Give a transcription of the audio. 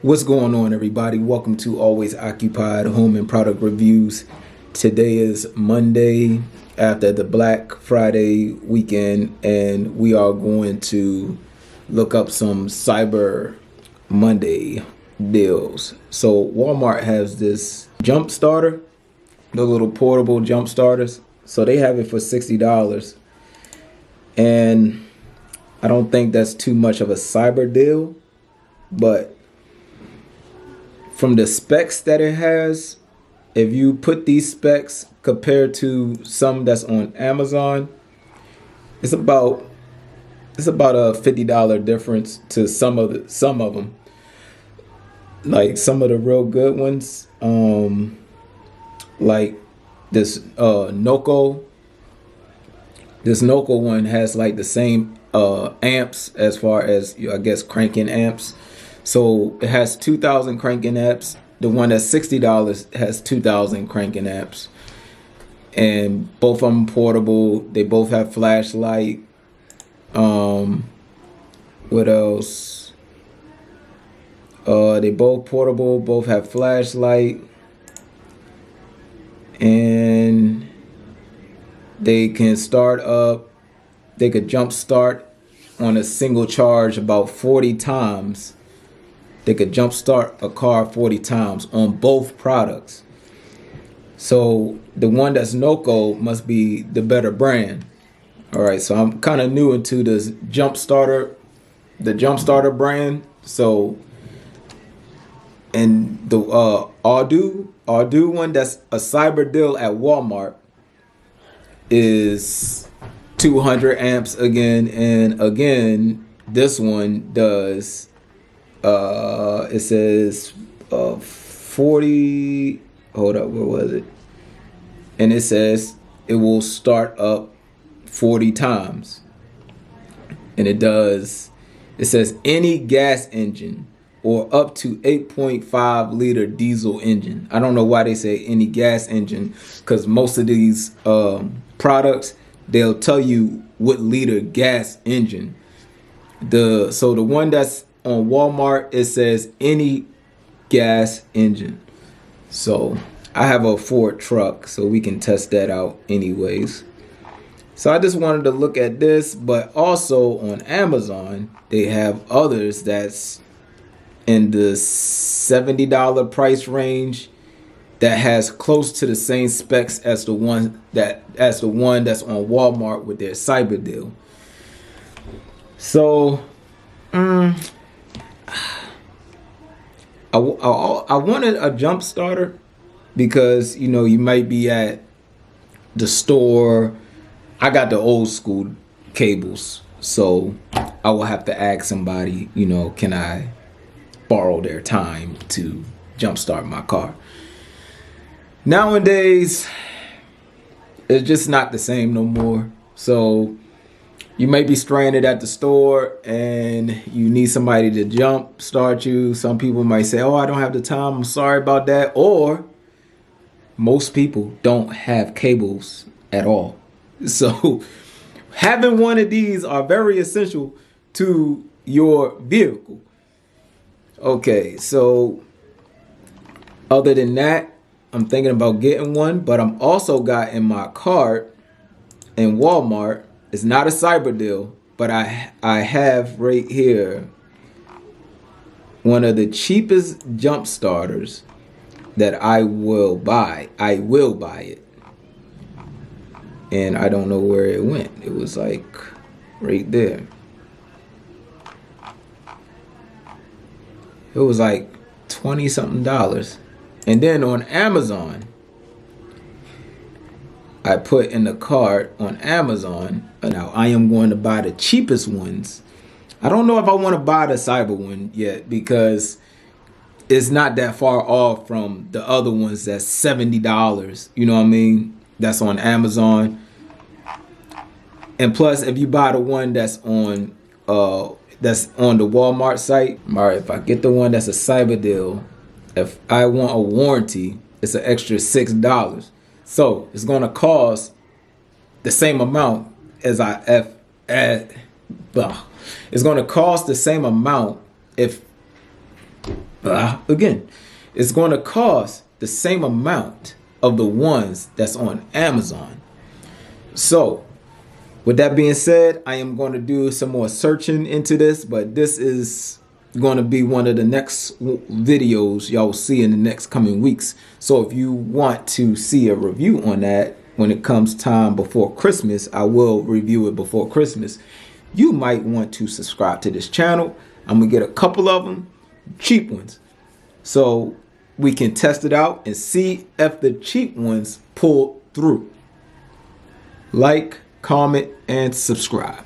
What's going on, everybody? Welcome to Always Occupied Home and Product Reviews. Today is Monday after the Black Friday weekend, and we are going to look up some Cyber Monday deals. So Walmart has this jump starter, the little portable jump starters. So they have it for $60. And I don't think that's too much of a cyber deal, but from the specs that it has, if you put these specs compared to some that's on Amazon, it's about a $50 difference to some of them. Like some of the real good ones, like this Noco. This Noco one has like the same amps as far as I guess cranking amps. So it has 2,000 cranking amps. The one that's $60 has 2,000 cranking amps, and both of them portable. They both have flashlight. What else? They both portable. Both have flashlight, and they can start up. They could jump start on a single charge about 40 times. They could jump start a car 40 times on both products. So the one that's Noco must be the better brand. All right, so I'm kind of new into this the jump starter brand. So, and the Ardu one that's a cyber deal at Walmart is 200 amps again, and again this one does. It says 40. Hold up, where was it? And it says it will start up 40 times, and it does. It says any gas engine or up to 8.5 liter diesel engine. I don't know why they say any gas engine, because most of these products, they'll tell you what liter gas engine. The one that's on Walmart, it says any gas engine. So I have a Ford truck, so we can test that out anyways. So I just wanted to look at this, but also on Amazon, they have others that's in the $70 price range that has close to the same specs as the one that's on Walmart with their cyber deal. So I wanted a jump starter because, you might be at the store. I got the old school cables, so I will have to ask somebody, can I borrow their time to jump start my car? Nowadays, it's just not the same no more. So you might be stranded at the store and you need somebody to jump start you. Some people might say, oh, I don't have the time, I'm sorry about that. Or most people don't have cables at all. So having one of these are very essential to your vehicle. Okay, so other than that, I'm thinking about getting one, but I'm also got in my cart in Walmart. It's not a cyber deal, but I have right here one of the cheapest jump starters that I will buy. I will buy it. And I don't know where it went. It was like right there. It was like 20 something dollars. And then on Amazon, I put in the cart on Amazon. Now I am going to buy the cheapest ones. I don't know if I want to buy the cyber one yet, because it's not that far off from the other ones that's $70. You know what I mean? That's on Amazon. And plus, if you buy the one that's on the Walmart site, all right, if I get the one that's a cyber deal, if I want a warranty, it's an extra $6. So it's gonna cost the same amount as it's gonna cost the same amount if again, it's going to cost the same amount of the ones that's on Amazon. So with that being said, I am going to do some more searching into this, but this is going to be one of the next videos y'all will see in the next coming weeks. So if you want to see a review on that when it comes time before Christmas, I will review it before Christmas. You might want to subscribe to this channel. I'm gonna get a couple of them, cheap ones, so we can test it out and see if the cheap ones pull through. Like, comment, and subscribe.